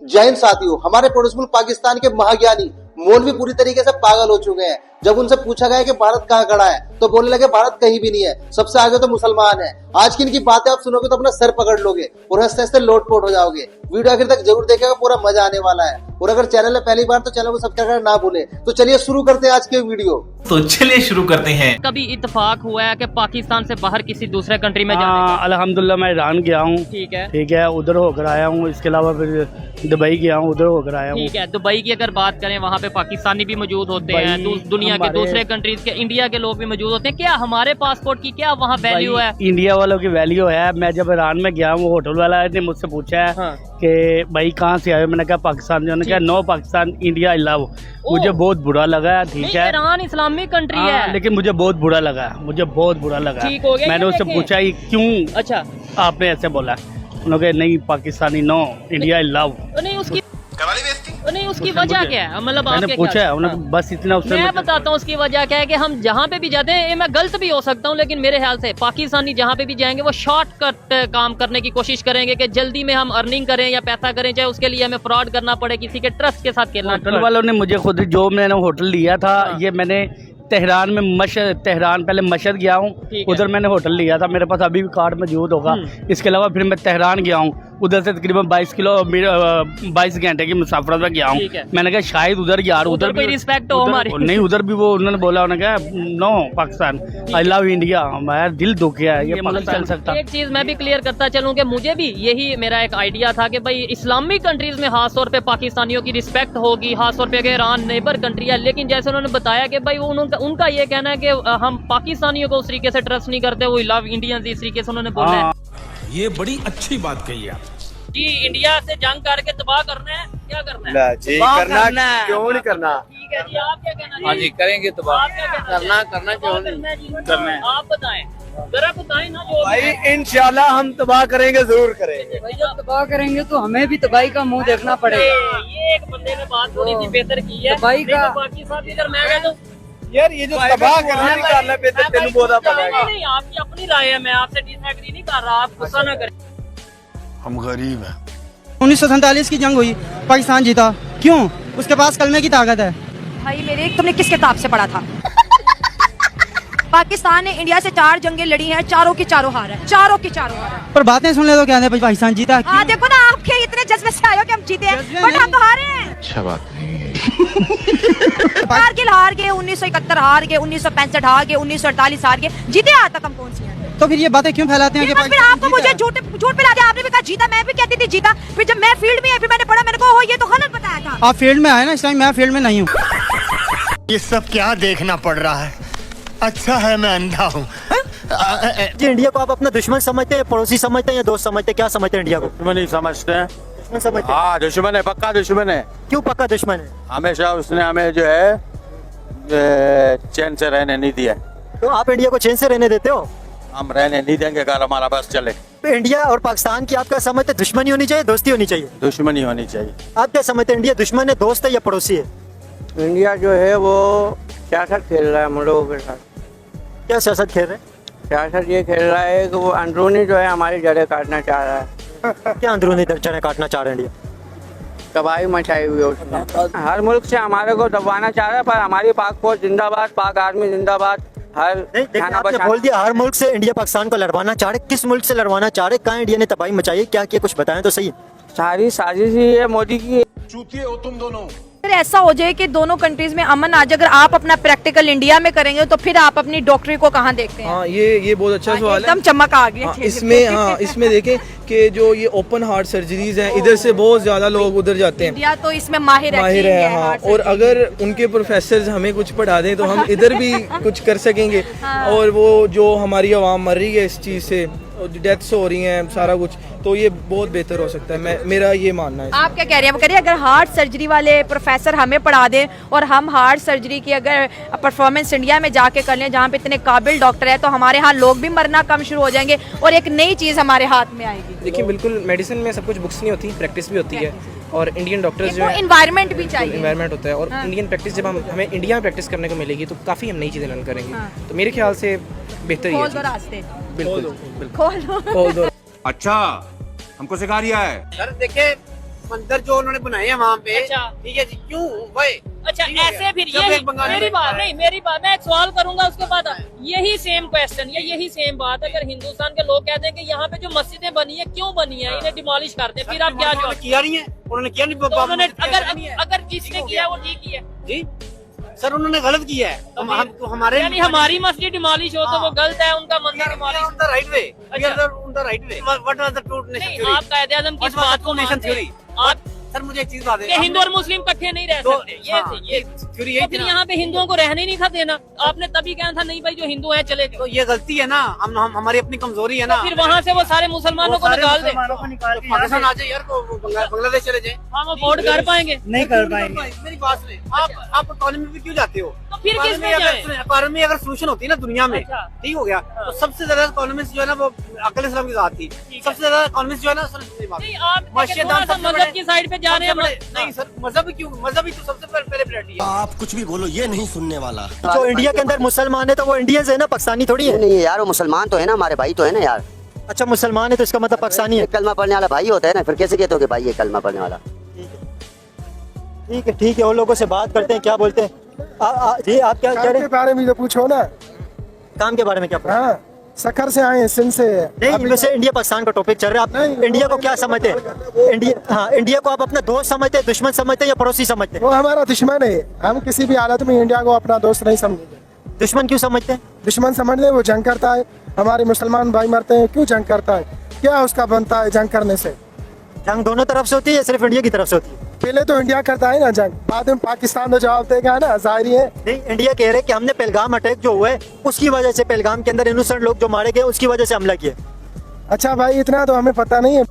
जय हिंद साथियों, हमारे पड़ोस मुल्क पाकिस्तान के महाज्ञानी मौलवी पूरी तरीके से पागल हो चुके हैं। जब उनसे पूछा गया कि भारत कहाँ खड़ा है तो बोलने लगे भारत कहीं भी नहीं है, सबसे आगे तो मुसलमान है। आज की इनकी बातें आप सुनोगे तो अपना सर पकड़ लोगे और हंसते हंसते लोटपोट हो जाओगे। वीडियो आखिर तक जरूर देखेगा, पूरा मजा आने वाला है। और अगर चैनल है पहली बार तो चैनल को सब्सक्राइब करना ना भूले। तो चलिए शुरू करते हैं आज के वीडियो। तो चलिए शुरू करते हैं। कभी इत्तेफाक हुआ है कि पाकिस्तान से बाहर किसी दूसरे कंट्री में जाने का? अल्हम्दुलिल्लाह मैं ईरान गया हूँ। ठीक है, उधर होकर आया हूँ। इसके अलावा फिर दुबई गया हूँ, उधर होकर आया हूँ। ठीक है, दुबई की अगर बात करें, वहाँ पे पाकिस्तानी भी मौजूद होते हैं, दुनिया के दूसरे कंट्रीज के, इंडिया के लोग भी मौजूद होते हैं। क्या हमारे पासपोर्ट की क्या वहाँ वैल्यू है? इंडिया वालों की वैल्यू है। मैं जब ईरान में गया हूँ, होटल वाला ने मुझसे पूछा है कि भाई कहाँ से आए, मैंने कहा पाकिस्तान। उन्होंने कहा no Pakistan India I love. मुझे बहुत बुरा लगा। ठीक है, ईरान इस्लामिक कंट्री है, लेकिन मुझे बहुत बुरा लगा, ठीक हो गया। मैंने उससे पूछा क्यों अच्छा आपने ऐसे बोला। उन्होंने कहा नहीं Pakistani no India I love. नहीं उसकी वजह क्या है? मतलब मैंने पूछा है उन्होंने बस इतना। मैं बताता हूँ उसकी वजह क्या है कि हम जहाँ पे भी जाते हैं, मैं गलत भी हो सकता हूँ, लेकिन मेरे ख्याल से पाकिस्तानी जहाँ पे भी जाएंगे वो शॉर्टकट काम करने की कोशिश करेंगे कि जल्दी में हम अर्निंग करें या पैसा करें, चाहे उसके लिए हमें फ्रॉड करना पड़े, किसी के ट्रस्ट के साथ खेलना। होटल वालों ने मुझे खुद जो मैंने होटल लिया था, ये मैंने तेहरान में तेहरान पहले मशहद गया हूँ, उधर मैंने होटल लिया था। मेरे पास अभी भी कार्ड मौजूद होगा। इसके अलावा फिर मैं तेहरान गया हूँ, उधर से तकरीबन 22 घंटे की मुसाफरत में गया हूँ। मैंने कहा शायद उधर यार उधर भी रिस्पेक्ट हो हमारी। नहीं, उधर भी वो उन्होंने बोला, उन्होंने कहा no Pakistan I love India. मेरा दिल दुख गया है, ये मतलब चल सकता। एक चीज मैं भी क्लियर करता चलूं कि मुझे भी यही मेरा एक आइडिया था कि भाई इस्लामिक कंट्रीज में खास तौर पे पाकिस्तानियों की रिस्पेक्ट होगी, खास तौर पे ईरान नेबर कंट्री है। लेकिन जैसे उन्होंने बताया कि भाई उनका ये कहना है कि हम पाकिस्तानियों को उस तरीके से ट्रस्ट नहीं करते, वो लव इंडियंस इस तरीके से उन्होंने बोला है। ये बड़ी अच्छी बात कही आप जी। इंडिया से जंग करके तबाह करना है, क्या करना है? जी करना क्यों नहीं करना? ठीक है जी, आप क्या कहना? हाँ जी करेंगे तबाह। करना क्यों नहीं करना है? आप बताएं, जरा बताएं ना। जो भाई इंशाल्लाह हम तबाह करेंगे, जरूर करेंगे। भाई जब तबाह करेंगे तो हमें भी तबाही का मुंह देखना पड़ेगा। ये एक बंदे ने बात थोड़ी सी बेहतर की है। तबाही का बाकी साथ इधर मैं गया तो यार ये जो तबाह करना निकालना बेहतर तेन बोला पड़ा है। नहीं, आपकी अपनी राय है, मैं आपसे डिसएग्री नहीं कर रहा, आप गुस्सा ना करें। हम गरीब हैं। 1947 की जंग हुई, पाकिस्तान जीता, क्यों? उसके पास कलमे की ताकत है। भाई मेरे तुमने किस किताब से पढ़ा था? पाकिस्तान ने इंडिया से 4 जंगें लड़ी हैं, चारों की चारों हार है, चारों की चारों हार है। पर बातें सुन ले तो कहते हैं पाकिस्तान जीता। देखो ना, आपके इतने जज्बे से आए हो कि हम जीते हैं, बट हम तो हारे हैं। अच्छा बात नहीं है। कारगिल हार गए, 1971 हार गए, 1965 हार गए, 1948 हार गए, जीते आज तक हम कौन सी हैं? तो फिर ये बातें क्यों फैलाते हैं कि फिर आपको मुझे झूठ पिला दिया। आपने भी कहा जीता, मैं भी कहती थी जीता। फिर जब मैं फील्ड में आई, फिर मैंने पढ़ा, मैंने कहा ये तो गलत बताया था। आप फील्ड में आए ना, इस टाइम मैं फील्ड में नहीं हूँ। ये सब क्या देखना पड़ रहा है? अच्छा है मैं अंधा हूँ। इंडिया को आप अपना दुश्मन समझते हैं, पड़ोसी समझते हैं या दोस्त समझते हैं? क्या समझते हैं इंडिया को? दुश्मन ही समझते हैं। दुश्मन समझते हैं? हाँ दुश्मन है, पक्का दुश्मन है। क्यों पक्का दुश्मन है? हमेशा उसने हमें जो है चैन से रहने नहीं दिया। तो आप इंडिया को चैन से रहने देते हो? हम रहने नहीं देंगे अगर हमारा बस चले। तो इंडिया और पाकिस्तान की आप क्या समझते हैं? दुश्मनी होनी चाहिए, दोस्ती होनी चाहिए? दुश्मनी होनी चाहिए। आप क्या समझते हैं, इंडिया दुश्मन है, दोस्त है या पड़ोसी है? इंडिया जो है वो सियासत खेल रहा है हम लोगों के साथ। क्या सियासत खेल रहे हैं? सियासत ये खेल रहा है कि वो अंदरूनी जो है हमारी जड़ें काटना चाह रहा है। क्या अंदरूनी जड़ें काटना चाह रहे हैं इंडिया? तबाही मचाई हुई है उसने। हर मुल्क से हमारे को दबाना चाह रहा है, पर हमारी पाक फौज जिंदाबाद, पाक आर्मी जिंदाबाद। आपने बोल दिया हर मुल्क से इंडिया पाकिस्तान को लड़वाना चाह रहे। किस मुल्क से लड़वाना चाह रहे? कहाँ इंडिया ने तबाही मचाई है, क्या किया, कुछ बताएं तो सही। सारी साजिश ही है मोदी की। चूतिए हो तुम दोनों। फिर ऐसा हो जाए कि दोनों कंट्रीज में अमन आ जाए, अगर आप अपना प्रैक्टिकल इंडिया में करेंगे तो फिर आप अपनी डॉक्टरी को कहाँ देखते हैं? हाँ, ये बहुत अच्छा सवाल है। एकदम चमक आ गई। इसमें देखें कि जो ये ओपन हार्ट सर्जरीज हैं, इधर से बहुत ज्यादा लोग उधर जाते हैं। इंडिया तो इसमें माहिर है। हाँ, और अगर उनके प्रोफेसर हमें कुछ पढ़ा दें तो हम इधर भी कुछ कर सकेंगे। और वो जो हमारी आवाम मर रही है इस चीज से, डेथ्स हो रही हैं, सारा कुछ, तो ये बहुत बेहतर हो सकता है। मेरा ये मानना है। आप क्या कह रहे हैं? वो कह रहे हैं अगर हार्ट सर्जरी वाले प्रोफेसर हमें पढ़ा दें और हम हार्ट सर्जरी की अगर परफॉर्मेंस इंडिया में जाके कर लें, जहाँ पे इतने काबिल डॉक्टर है, तो हमारे यहाँ लोग भी मरना कम शुरू हो जाएंगे और एक नई चीज़ हमारे हाथ में आएगी। देखिए बिल्कुल, मेडिसिन में सब कुछ बुक्स नहीं होती, प्रैक्टिस भी होती है। और इंडियन डॉक्टर्स जो है, एनवायरनमेंट भी चाहिए, एनवायरनमेंट होता है। और इंडियन प्रैक्टिस जब हमें इंडिया में प्रैक्टिस करने को मिलेगी तो काफ़ी हम नई चीज़ें लर्न करेंगे। तो मेरे ख्याल से बेहतर ही है। बिल्कुल खोल दो। अच्छा हमको सिखा रिया है। सर देखिए, मंदिर जो उन्होंने बनाए हैं वहाँ पे, अच्छा। ठीक है जी, क्यों भाई? अच्छा ठीक हो ऐसे गया। फिर जब ये एक बंगाली मेरी बैठा बात है। नहीं, मेरी बात, मैं एक सवाल करूंगा उसके बाद यही सेम क्वेश्चन या यही सेम बात, अगर हिंदुस्तान के लोग कहते हैं कि यहाँ पे जो मस्जिदें बनी है क्यों बनी है, इन्हें डिमोलिश करते हैं, फिर आप क्या जवाब? किया नहीं है उन्होंने, किया नहीं। तो उन्होंने नहीं है। अगर जिसने किया वो ठीक किया जी सर, उन्होंने गलत किया है। तो हमारे यानी हमारी मस्जिद डिमोलिश हो तो वो गलत है, उनका मंदिर डिमोलिश। राइट वे, अच्छा। Right way. What was the true nation नहीं, थ्योरी? आप कायदे-आज़म किस बात को नेशन मानते हैं? थ्योरी? आप सर मुझे एक चीज बता दें, कि हिंदू और मुस्लिम इकट्ठे नहीं रह सकते, ये थ्योरी तो फिर यहाँ पे हिंदुओं को रहने नहीं था देना। आपने तभी कहना था नहीं भाई जो हिंदू है चले जाओ। तो ये गलती है ना, हम हमारी अपनी कमजोरी है ना। फिर वहाँ से वो सारे मुसलमानों को निकाल दे, पाकिस्तान आ जाए यार, बांग्लादेश चले जाए, हम अफोर्ड कर पाएंगे? नहीं कर पाएंगे। मेरी बात सुने, आप इकोनॉमी में क्यों जाते हो? तो फिर किस में जाएं? इकोनॉमी अगर सोल्यूशन होती है ना दुनिया में, अच्छा। ठीक हो गया, तो सबसे ज्यादा इकोनॉमिस्ट जो है ना वो अकल इस्लाम की जात थी। सबसे ज्यादा इकोनॉमिस्ट जो है ना नहीं, आप थोड़ा सा मजहब की साइड पे जा रहे हैं। नहीं सर, मजहब क्यों? मजहब ही तो सबसे पहले प्रायोरिटी है। आप कुछ भी बोलो, ये नहीं सुनने वाला। जो इंडिया के अंदर मुसलमान है तो वो इंडियंस है ना, पाकिस्तानी थोड़ी है। नहीं यार, वो मुसलमान तो है ना, हमारे भाई तो है ना यार। अच्छा मुसलमान है तो इसका मतलब पाकिस्तानी है। कलमा पढ़ने वाला भाई होता है ना, फिर कैसे कहते हो कि भाई ये कलमा पढ़ने वाला? ठीक है, उन लोगों से बात करते हैं, क्या बोलते हैं। जी आप क्या कह रहे हैं? बारे में तो पूछो ना। काम के बारे में क्या पूछा? हाँ, सखर से आए हैं, सिंध से। नहीं, वैसे इंडिया पाकिस्तान का टॉपिक चल रहा है। आप इंडिया को क्या समझते हैं? इंडिया को आप अपना दोस्त समझते हैं, दुश्मन समझते हैं या पड़ोसी समझते हैं? वो हमारा दुश्मन है, हम किसी भी हालत में इंडिया को अपना दोस्त नहीं समझेंगे। दुश्मन क्यों समझते हैं? दुश्मन समझ ले, वो जंग करता है, हमारे मुसलमान भाई मरते हैं, क्यों जंग करता है? क्या उसका बनता है जंग करने से? जंग दोनों तरफ से होती है या सिर्फ इंडिया की तरफ से होती है? पहले तो इंडिया करता है ना जंग, बाद में पाकिस्तान तो जवाब देगा ना, जाहिर है। नहीं, इंडिया कह रहे हैं कि हमने पहलगाम अटैक जो हुआ है उसकी वजह से, पहलगाम के अंदर इनोसेंट लोग जो मारे गए उसकी वजह से हमला किया। अच्छा भाई, इतना तो हमें पता नहीं है।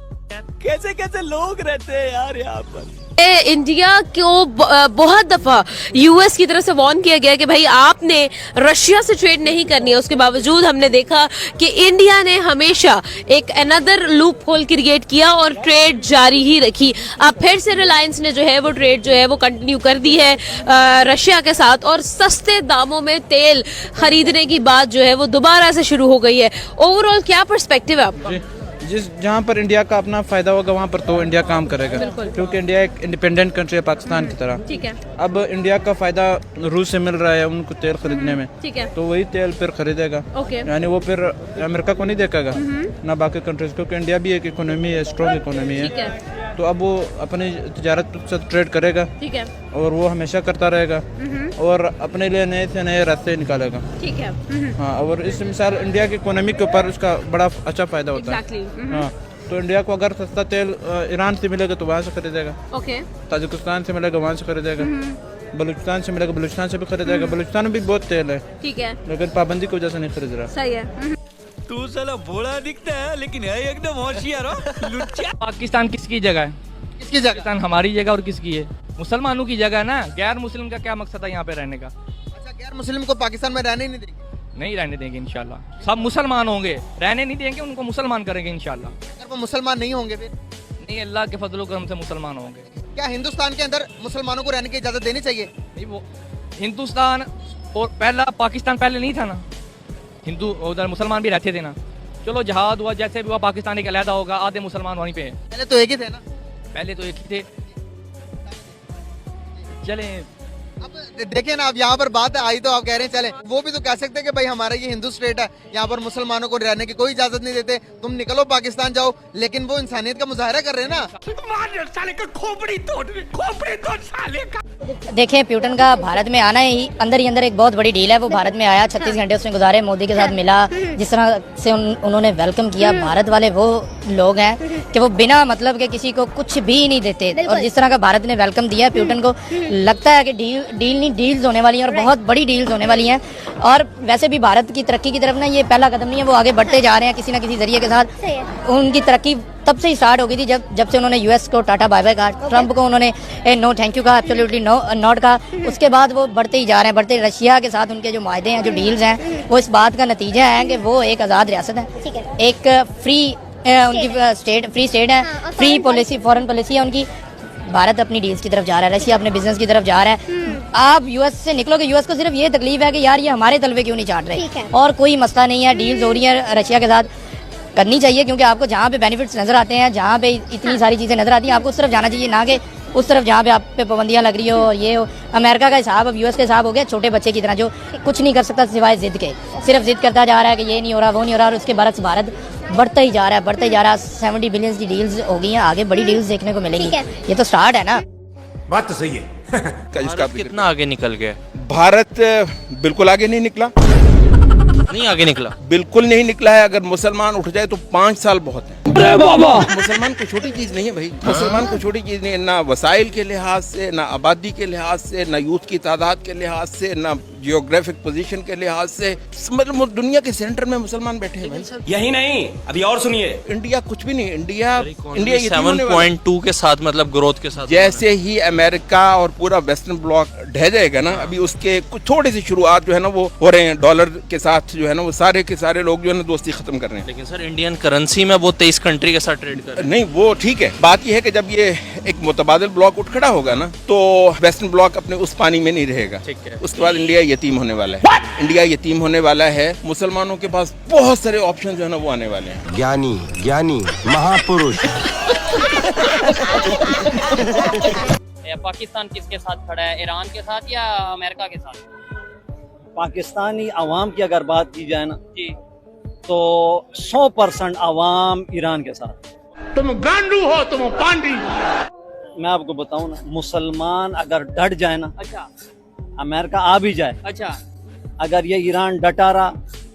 कैसे कैसे लोग रहते हैं यार यहाँ पर। इंडिया को बहुत दफा यूएस की तरफ से वार्न किया गया कि भाई आपने रशिया से ट्रेड नहीं करनी है, उसके बावजूद हमने देखा कि इंडिया ने हमेशा एक अनदर लूप होल क्रिएट किया और ट्रेड जारी ही रखी। अब फिर से रिलायंस ने जो है वो ट्रेड जो है वो कंटिन्यू कर दी है रशिया के साथ, और सस्ते दामों में तेल खरीदने की बात जो है वो दोबारा से शुरू हो गई है। ओवरऑल क्या पर्सपेक्टिव है आपका? जहाँ पर इंडिया का अपना फायदा होगा वहाँ पर तो इंडिया काम करेगा, क्योंकि इंडिया एक इंडिपेंडेंट कंट्री है पाकिस्तान की तरह। ठीक है। अब इंडिया का फायदा रूस से मिल रहा है उनको तेल खरीदने में, ठीक है। तो वही तेल फिर खरीदेगा। ओके। यानी वो फिर अमेरिका को नहीं देखेगा ना बाकी कंट्रीज, क्योंकि इंडिया भी एक इकोनॉमी है, स्ट्रॉन्ग इकोनॉमी है। तो अब वो अपनी तजारत से ट्रेड करेगा, ठीक है, और वो हमेशा करता रहेगा और अपने लिए नए से नए रास्ते निकालेगा। ठीक है। हाँ, और इस मिसाल इंडिया की इकोनॉमी के ऊपर उसका बड़ा अच्छा फायदा होता है। हाँ, तो इंडिया को अगर सस्ता तेल ईरान से मिलेगा तो वहाँ से खरीदेगा, ओके, ताजिकिस्तान से मिलेगा वहाँ से खरीदेगा, बलूचिस्तान से मिलेगा बलूचिस्तान से भी खरीदेगा। बलूचिस्तान में भी बहुत तेल है, ठीक है, लेकिन पाबंदी की वजह से नहीं खरीद रहा। सही है। तू साला भोला दिखता है लेकिन है एकदम होशियार हो लुच्चा। पाकिस्तान किसकी जगह है? किसकी जगह? पाकिस्तान हमारी जगह और किसकी है? मुसलमानों की जगह है ना। गैर मुस्लिम का क्या मकसद है यहाँ पे रहने का? अच्छा, गैर मुस्लिम को पाकिस्तान में रहने ही नहीं देंगे? नहीं रहने देंगे इंशाल्लाह। सब मुसलमान होंगे, रहने नहीं देंगे, उनको मुसलमान करेंगे इंशाल्लाह। अगर वो मुसलमान नहीं होंगे फिर? नहीं, अल्लाह के फजल करम से मुसलमान होंगे। क्या हिंदुस्तान के अंदर मुसलमानों को रहने की इजाजत देनी चाहिए? नहीं, वो हिंदुस्तान और पहला पाकिस्तान पहले नहीं था ना, हिंदू उधर मुसलमान भी रहते थे ना। चलो जहाद हुआ, जैसे भी हुआ, पाकिस्तान एक अलहदा होगा, आधे मुसलमान वहीं पे हैं। पहले तो एक ही थे ना? पहले तो एक ही थे। चले अब देखिए ना, अब यहाँ पर बात आई तो आप कह रहे हैं चले, वो भी तो कह सकते हैं कि भाई हमारा ये हिंदू स्टेट है, यहाँ पर मुसलमानों को रहने की कोई इजाजत नहीं देते, तुम निकलो पाकिस्तान जाओ, लेकिन वो इंसानियत का मुजाहरा कर रहे हैं ना। देखिए, प्यूटन का भारत में आना ही अंदर एक बहुत बड़ी डील है। वो भारत में आया, 36 घंटे उसने गुजारे, मोदी के साथ मिला, जिस तरह से उन्होंने वेलकम किया। भारत वाले वो लोग हैं कि वो बिना मतलब के किसी को कुछ भी नहीं देते, और जिस तरह का भारत ने वेलकम दिया प्यूटन को, लगता है कि डील नहीं डील्स होने वाली हैं, और बहुत बड़ी डील्स होने वाली हैं। और वैसे भी भारत की तरक्की की तरफ ना ये पहला कदम नहीं है, वो आगे बढ़ते जा रहे हैं किसी ना किसी जरिए के साथ। उनकी तरक्की तब से ही स्टार्ट हो गई थी जब से उन्होंने यूएस को टाटा बाय बाय कहा, ट्रंप को उन्होंने नो थैंक यू कहा, एब्सोल्युटली नो नॉट कहा। उसके बाद वो बढ़ते ही जा रहे हैं, बढ़ते। रशिया के साथ उनके जो मायदे हैं, जो डील्स हैं, वो इस बात का नतीजा है कि वो एक आज़ाद रियासत है, एक फ्री उनकी फ्री स्टेट है, फ्री पॉलिसी, फॉरेन पॉलिसी है उनकी। भारत अपनी डील्स की तरफ जा रहा है, रशिया अपने बिजनेस की तरफ जा रहा है। आप यूएस से निकलोगे, यूएस को सिर्फ ये तकलीफ है कि यार ये हमारे तलवे क्यों नहीं चाट रहे, और कोई मसला नहीं है। डील्स हो रही है रशिया के साथ, करनी चाहिए, क्योंकि आपको जहाँ पे बेनिफिट्स नजर आते हैं, जहाँ पे इतनी सारी चीज़ें नजर आती हैं, आपको उस तरफ जाना चाहिए, ना कि उस तरफ जहाँ पे आप पे पाबंदियाँ लग रही हो और ये हो। अमेरिका का हिसाब अब यूएस का हिसाब हो गया छोटे बच्चे की तरह, जो कुछ नहीं कर सकता सिवाय जिद के, सिर्फ जिद करता जा रहा है कि ये नहीं हो रहा, वो नहीं हो रहा, और उसके बरक्स भारत बढ़ता ही जा रहा है, बढ़ता ही जा रहा है। 70 बिलियन की डील्स हो गई हैं, आगे बड़ी डील्स देखने को मिलेंगी। ये तो स्टार्ट है ना। बात तो सही है। भारत कितना आगे निकल गया? भारत बिल्कुल आगे नहीं निकला, नहीं आगे निकला, बिल्कुल नहीं निकला है। अगर मुसलमान उठ जाए तो 5 साल बहुत है। मुसलमान को छोटी चीज नहीं है भाई, मुसलमान को छोटी चीज नहीं है, ना वसाइल के लिहाज से, ना आबादी के लिहाज से, ना यूथ की तादाद के लिहाज से, ना जियोग्राफिक पोजीशन के लिहाज से। मतलब दुनिया के सेंटर में मुसलमान बैठे हैं भाई। यही नहीं, अभी और सुनिए, इंडिया कुछ भी नहीं, इंडिया 7.2 के साथ, मतलब ग्रोथ के साथ। जैसे ही अमेरिका और पूरा वेस्टर्न ब्लॉक ढह जाएगा ना, अभी उसके कुछ थोड़ी सी शुरुआत जो है ना वो हो रहे हैं। डॉलर के साथ जो है ना वो सारे के सारे लोग जो है ना दोस्ती खत्म कर रहे हैं। लेकिन सर इंडियन करेंसी में वो 23 कंट्री के साथ ट्रेड कर रहे हैं। नहीं वो ठीक है, बात यह है कि जब ये एक मुतबादिल ब्लॉक उठ खड़ा होगा ना, तो वेस्टर्न ब्लॉक अपने उस पानी में नहीं रहेगा। ठीक है। उसके बाद इंडिया यतीम होने वाला है। इंडिया यतीम होने वाला है। मुसलमानों के पास बहुत सारे ऑप्शन जो है ना वो आने वाले हैं। ज्ञानी महापुरुष। पाकिस्तान किसके साथ खड़ा है, ईरान के साथ या अमेरिका के साथ? पाकिस्तानी अवाम की अगर बात की जाए ना जी, तो 100% अवाम ईरान के साथ। तुम गांडू हो, तुम पांडी। मैं आपको बताऊं ना, मुसलमान अगर डट जाए ना, अच्छा अमेरिका आ भी जाए, अच्छा, अगर ये ईरान डटा रहा,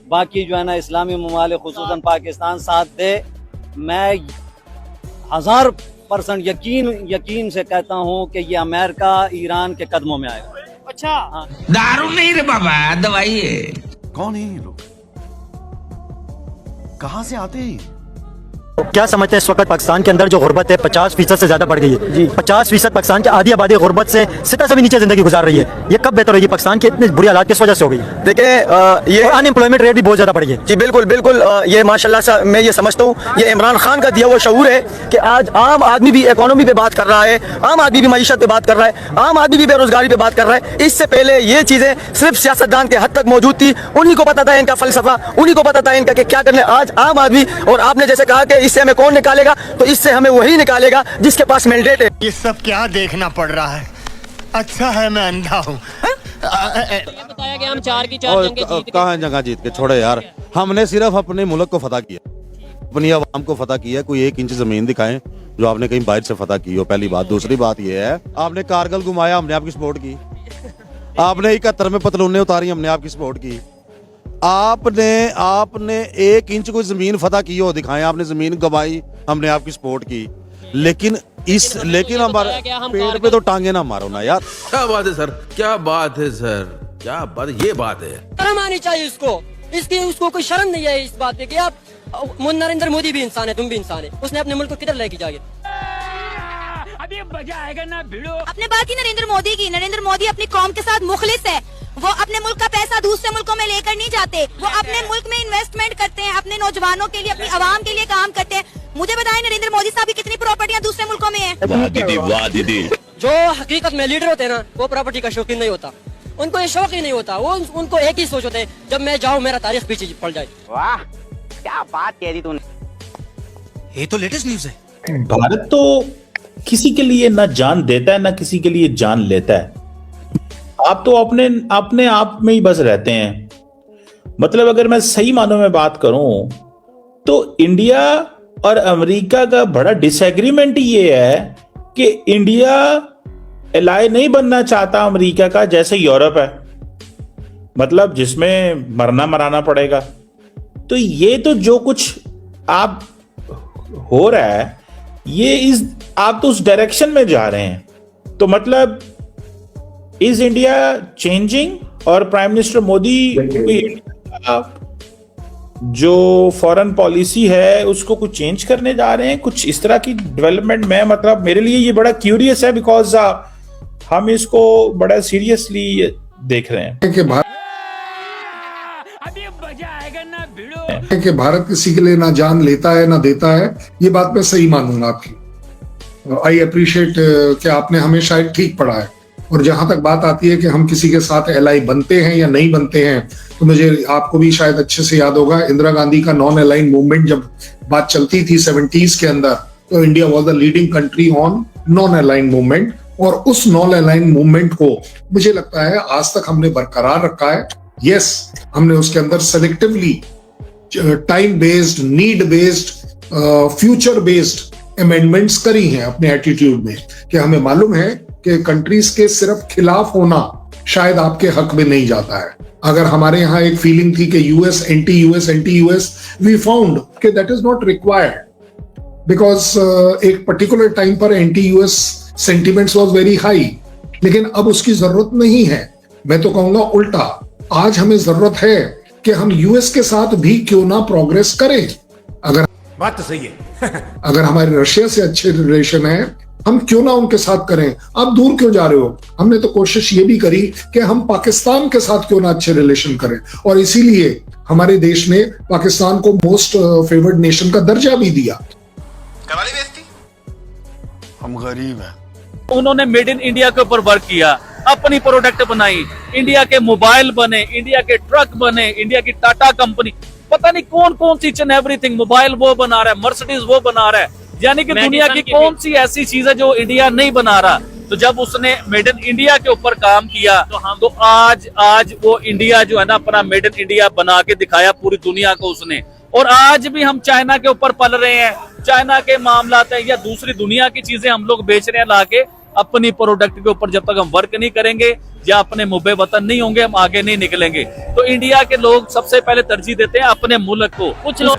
बाकी जो है ना इस्लामी ममालिक खुसूसन पाकिस्तान साथ दे, मैं 1000% यकीन से कहता हूँ कि ये अमेरिका ईरान के कदमों में आएगा। अच्छा हाँ। दारू नहीं रे बाबा, दवाई है। कौन है ये लोग, कहाँ से आते हैं? क्या समझते हैं इस वक्त पाकिस्तान के अंदर जो गुर्बत है 50% से ज्यादा बढ़ गई है जी। 50% पाकिस्तान की आधी आबादी गुर्बत से सिता से भी नीचे जिंदगी गुजार रही है। ये कब बेहतर होगी? पाकिस्तान के इतने बुरी हालात किस वजह से हो गई? देखिए ये अनएम्प्लॉयमेंट रेट भी बहुत ज्यादा बढ़ गई है जी। बिल्कुल बिल्कुल, ये माशाल्लाह से मैं ये समझता हूँ ये इमरान खान का दिया हुआ शऊर है कि आज आम आदमी भी इकोनॉमी पे बात कर रहा है, आम आदमी भी मईशत पे बात कर रहा है, आम आदमी भी बेरोजगारी पे बात कर रहा है। इससे पहले ये चीजें सिर्फ सियासतदान के हद तक मौजूद थी, उन्हीं को पता था इनका फलसफा, उन्हीं को पता था इनका कि क्या करना है। आज आम आदमी, और आपने जैसे कहा कि इससे हमें कौन निकालेगा, तो इससे हमें वही निकालेगा जिसके पास मैंडेट है। ये सब क्या देखना पड़ रहा है? अच्छा है मैं अंधा हूँ। बताया कि हम 4 की 4 जंगें जीत गए। कहाँ जगह जीत के छोड़े यार, हमने सिर्फ अपने मुल्क को फतह किया, अपनी आवाम को फतह किया। कोई 1 इंच जमीन दिखाएं जो आपने कहीं बाहर से फतह की हो, पहली बात। दूसरी बात ये है, आपने कारगिल घुमाया, हमने आपकी सपोर्ट की। आपने 71 में पतलूने उतारी, हमने आपकी सपोर्ट की। आपने 1 इंच कोई जमीन फतह की हो दिखाएं, आपने जमीन गवाई, हमने आपकी सपोर्ट की। लेकिन हमारे पेड़ पे तो टांगे ना मारो ना यार। क्या बात है सर, क्या बात है सर, क्या बात, ये बात है। शर्म आनी चाहिए उसको कोई शर्म नहीं है इस बात पे कि आप नरेंद्र मोदी भी इंसान है, तुम भी इंसान है। उसने अपने मुल्क को किधर लेके जाएगा? अभी मजा आएगा ना भिड़ो। अपने बात की नरेंद्र मोदी की, नरेंद्र मोदी अपनी कौम के साथ मुखलिस है। वो अपने मुल्क का पैसा दूसरे मुल्कों में लेकर नहीं जाते, वो अपने मुल्क में इन्वेस्टमेंट करते हैं, अपने नौजवानों के लिए, अपनी आवाम के लिए काम करते हैं। मुझे बताएं नरेंद्र मोदी साहब की कितनी प्रॉपर्टियां दूसरे मुल्कों में है? जो हकीकत में लीडर होते हैं ना, वो प्रॉपर्टी का शौकीन नहीं होता, उनको ये शौक ही नहीं होता। वो उनको एक ही सोच होते है, जब मैं जाऊँ मेरा तारीख पीछे पड़ जाए। वाह क्या बात कह दी तूने। ये तो लेटेस्ट न्यूज है। भारत तो किसी के लिए ना जान देता है ना किसी के लिए जान लेता है। आप तो अपने आप में ही बस रहते हैं। मतलब अगर मैं सही मानों में बात करूं तो इंडिया और अमेरिका का बड़ा डिसएग्रीमेंट ये है कि इंडिया एलाय नहीं बनना चाहता अमेरिका का, जैसे यूरोप है, मतलब जिसमें मरना मराना पड़ेगा। तो ये तो जो कुछ आप हो रहा है, ये आप तो उस डायरेक्शन में जा रहे हैं। तो मतलब इज इंडिया चेंजिंग, और प्राइम मिनिस्टर मोदी जो फॉरेन पॉलिसी है उसको कुछ चेंज करने जा रहे हैं, कुछ इस तरह की डेवलपमेंट में, मतलब मेरे लिए ये बड़ा क्यूरियस है, बिकॉज हम इसको बड़ा सीरियसली देख रहे हैं कि भारत किसी के लिए ना जान लेता है ना देता है। ये बात मैं सही मानूंगा आपकी। आई अप्रिशिएट कि आपने हमें शायद ठीक पढ़ा है और जहां तक बात आती है कि हम किसी के साथ एलाई बनते हैं या नहीं बनते हैं, तो मुझे आपको भी शायद अच्छे से याद होगा इंदिरा गांधी का नॉन अलाइन मूवमेंट जब बात चलती थी 70s के अंदर, तो India was the leading country on non align movement. और उस नॉन अलाइन मूवमेंट को मुझे लगता है आज तक हमने बरकरार रखा है। यस, हमने उसके अंदर selectively time based, need based, future based amendments करी हैं अपने एटीट्यूड में, कि हमें मालूम है कि कंट्रीज के सिर्फ खिलाफ होना शायद आपके हक में नहीं जाता है। अगर हमारे यहाँ एक फीलिंग थी कि US anti US, we found कि that is not required, because एक पर्टिकुलर टाइम पर anti US sentiments was very high, लेकिन अब उसकी जरूरत नहीं है। मैं तो कहूंगा उल्टा, आज हमें जरूरत है कि हम यूएस के साथ भी क्यों ना प्रोग्रेस करें। अगर बात तो सही है अगर हमारे रशिया से अच्छे रिलेशन है, हम क्यों ना उनके साथ करें। आप दूर क्यों जा रहे हो? हमने तो कोशिश ये भी करी कि हम पाकिस्तान के साथ क्यों ना अच्छे रिलेशन करें, और इसीलिए हमारे देश ने पाकिस्तान को मोस्ट फेवर्ड नेशन का दर्जा भी दिया। हम गरीब हैं। उन्होंने मेड इन इंडिया के ऊपर वर्क किया, अपनी प्रोडक्ट बनाई, इंडिया के मोबाइल बने, इंडिया के ट्रक बने, इंडिया की टाटा कंपनी, पता नहीं कौन कौन सी चीज, एवरीथिंग, मोबाइल वो बना रहा है, मर्सिडीज वो बना रहा है, यानी कि दुनिया की कौन सी ऐसी चीज है जो इंडिया नहीं बना रहा। तो जब उसने मेड इन इंडिया के ऊपर काम किया तो आज वो इंडिया जो है ना अपना मेड इन इंडिया बना के दिखाया पूरी दुनिया को उसने। और आज भी हम चाइना के ऊपर पल रहे हैं, चाइना के मामलात है या दूसरी दुनिया की चीजें हम लोग बेच रहे हैं लाके अपनी प्रोडक्ट के ऊपर। जब तक हम वर्क नहीं करेंगे या अपने मुबे वतन नहीं होंगे, हम आगे नहीं निकलेंगे। तो इंडिया के लोग सबसे पहले तरजीह देते हैं अपने मुल्क को, कुछ लोग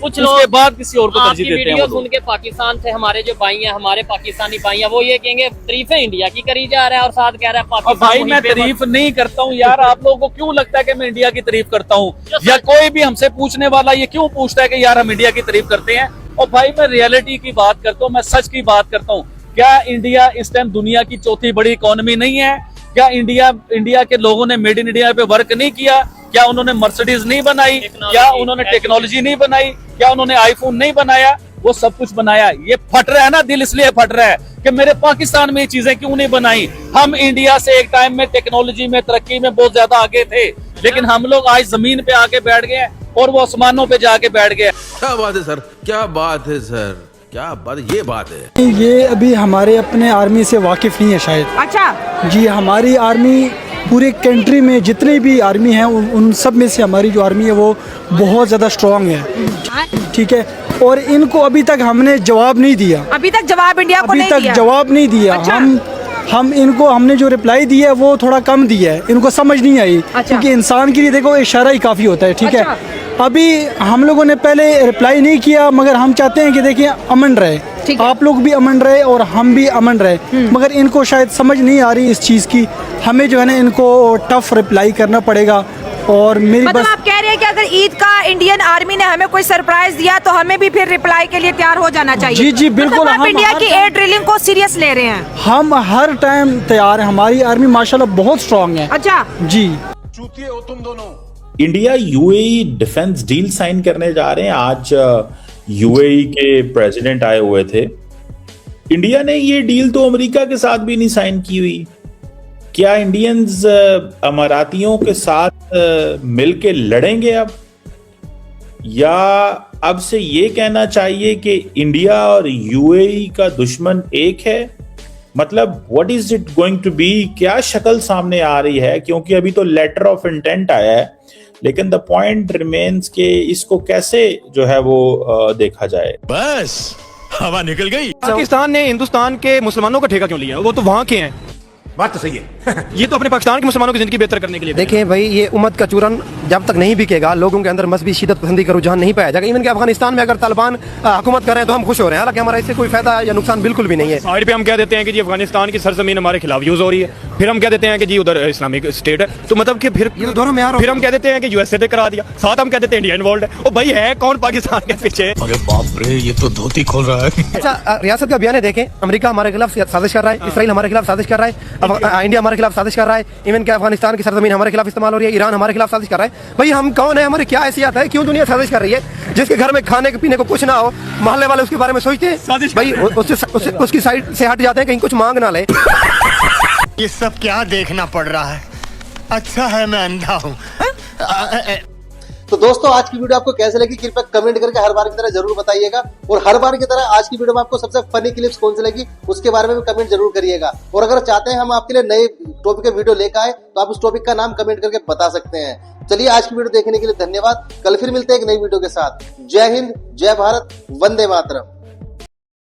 उसके बाद किसी और को तरजीह देते हैं। वीडियो सुन के पाकिस्तान से हमारे जो भाई हैं, हमारे पाकिस्तानी भाई हैं, वो ये कहेंगे तारीफें इंडिया की करी जा रहा है और साथ कह रहा है पाकिस्तान। भाई मैं तारीफ नहीं करता हूँ यार, आप लोगों को क्यों लगता है कि मैं इंडिया की तारीफ करता हूँ, या कोई भी हमसे पूछने वाला ये क्यों पूछता है कि यार हम इंडिया की तारीफ करते हैं। और भाई मैं रियलिटी की बात करता हूँ, मैं सच की बात करता हूँ। क्या इंडिया इस टाइम दुनिया की चौथी बड़ी इकोनॉमी नहीं है? क्या इंडिया के लोगों ने मेड इन इंडिया पे वर्क नहीं किया? क्या उन्होंने मर्सिडीज नहीं बनाई? क्या उन्होंने टेक्नोलॉजी नहीं बनाई? क्या उन्होंने आईफोन नहीं बनाया? वो सब कुछ बनाया। ये फट रहा है ना, दिल इसलिए फट रहा है कि मेरे पाकिस्तान में ये चीजें क्यों नहीं बनाई। हम इंडिया से एक टाइम में टेक्नोलॉजी में, तरक्की में बहुत ज्यादा आगे थे, लेकिन हम लोग आज जमीन पे आके बैठ गए और वो आसमानों पे जाके बैठ गए। क्या बात है सर, क्या बात है सर, क्या बात, ये बात है। ये अभी हमारे अपने आर्मी से वाकिफ नहीं है शायद। अच्छा जी, हमारी आर्मी पूरे कंट्री में जितने भी आर्मी हैं उन सब में से हमारी जो आर्मी है वो बहुत ज़्यादा स्ट्रांग है, ठीक है। और इनको अभी तक हमने जवाब नहीं दिया, अभी तक जवाब इंडिया को नहीं दिया। जवाब नहीं दिया। अच्छा। हम इनको हमने जो रिप्लाई दिया है वो थोड़ा कम दिया है, इनको समझ नहीं आई। अच्छा। क्योंकि इंसान के लिए देखो इशारा ही काफ़ी होता है, ठीक अच्छा। है। अभी हम लोगों ने पहले रिप्लाई नहीं किया, मगर हम चाहते हैं कि देखिए अमन रहे, आप लोग भी अमन रहे और हम भी अमन रहे। मगर इनको शायद समझ नहीं आ रही इस चीज़ की, हमें जो है ना इनको टफ रिप्लाई करना पड़ेगा। और मेरी मतलब बस आप कह रहे हैं कि अगर ईद का इंडियन आर्मी ने हमें कोई सरप्राइज दिया तो हमें भी फिर रिप्लाई के लिए तैयार हो जाना चाहिए। जी जी बिल्कुल। मतलब आप इंडिया की एयर ड्रिलिंग को सीरियस ले रहे हैं? हम हर टाइम तैयार हैं, हमारी आर्मी माशाल्लाह बहुत स्ट्रांग है। अच्छा जी। चूतिए हो तुम दोनों। India UAE defence deal sign करने जा रहे हैं। आज यूएई के प्रेसिडेंट आए हुए थे। इंडिया ने ये डील तो अमेरिका के साथ भी नहीं साइन की हुई। क्या इंडियंस अमारातियों के साथ मिलके लड़ेंगे अब, या अब से ये कहना चाहिए कि इंडिया और यूएई का दुश्मन एक है? मतलब what is it going to be? क्या शक्ल सामने आ रही है? क्योंकि अभी तो लेटर ऑफ इंटेंट आया है, लेकिन द पॉइंट रिमेन्स के इसको कैसे जो है वो देखा जाए। बस हवा निकल गई। पाकिस्तान ने हिंदुस्तान के मुसलमानों का ठेका क्यों लिया? वो तो वहाँ के हैं। बात तो सही है ये तो अपने पाकिस्तान के मुसलमानों की जिंदगी बेहतर करने के लिए। देखें भाई, ये उम्मत का चूरन जब तक नहीं बिकेगा, लोगों के अंदर मजहबी शिदत पसंदी का रुझान नहीं पाया जाएगा। इवन कि अफगानिस्तान में अगर तालिबान हुकूमत कर रहे हैं तो हम खुश हो रहे हैं, हालांकि हमारा इससे कोई फायदा या नुकसान बिल्कुल भी नहीं है। साइड पे हम कह देते हैं कि जी अफगानिस्तान की सरजमीन हमारे खिलाफ यूज हो रही है, फिर हम कह देते हैं कि जी उधर इस्लामिक स्टेट है, तो मतलब कि फिर दोनों में फिर हम कह देते हैं कि यूएसए ने करा दिया, साथ हम कह देते हैं इंडिया इन्वॉल्व है। ओ भाई है कौन पाकिस्तान के पीछे? अरे बाप रे, ये तो धोती खोल रहा है। अच्छा, रियासत का बयान है, देखें अमेरिका हमारे खिलाफ साजिश कर रहा है, इसराइल हमारे खिलाफ साजिश कर रहा है, इंडिया हमारे खिलाफ साजिश कर रहा है, इवन कि अफगानिस्तान की सरजमीन हमारे खिलाफ इस्तेमाल हो रही है, ईरान हमारे खिलाफ साजिश कर रहा है। भाई हम कौन है, हमारी क्या हैसियत है, क्यों दुनिया साजिश कर रही है? जिसके घर में खाने पीने को कुछ ना हो, मोहल्ले वाले उसके बारे में सोचते हैं भाई, उसकी साइड से हट जाते हैं, कहीं कुछ मांग ना ले। ये सब क्या देखना पड़ रहा है? अच्छा है मैं अंधा हूँ। तो दोस्तों आज की वीडियो आपको कैसे लगी कृपया कमेंट करके हर बार की तरह जरूर बताइएगा, और हर बार की तरह आज की वीडियो में आपको सबसे फनी क्लिप्स कौन सी लगी उसके बारे में भी कमेंट जरूर करिएगा। और अगर चाहते हैं हम आपके लिए नए टॉपिक के वीडियो लेकर आए तो आप उस टॉपिक का नाम कमेंट करके बता सकते हैं। चलिए आज की वीडियो देखने के लिए धन्यवाद। कल फिर मिलते हैं एक नई वीडियो के साथ। जय हिंद, जय भारत, वंदे मातरम।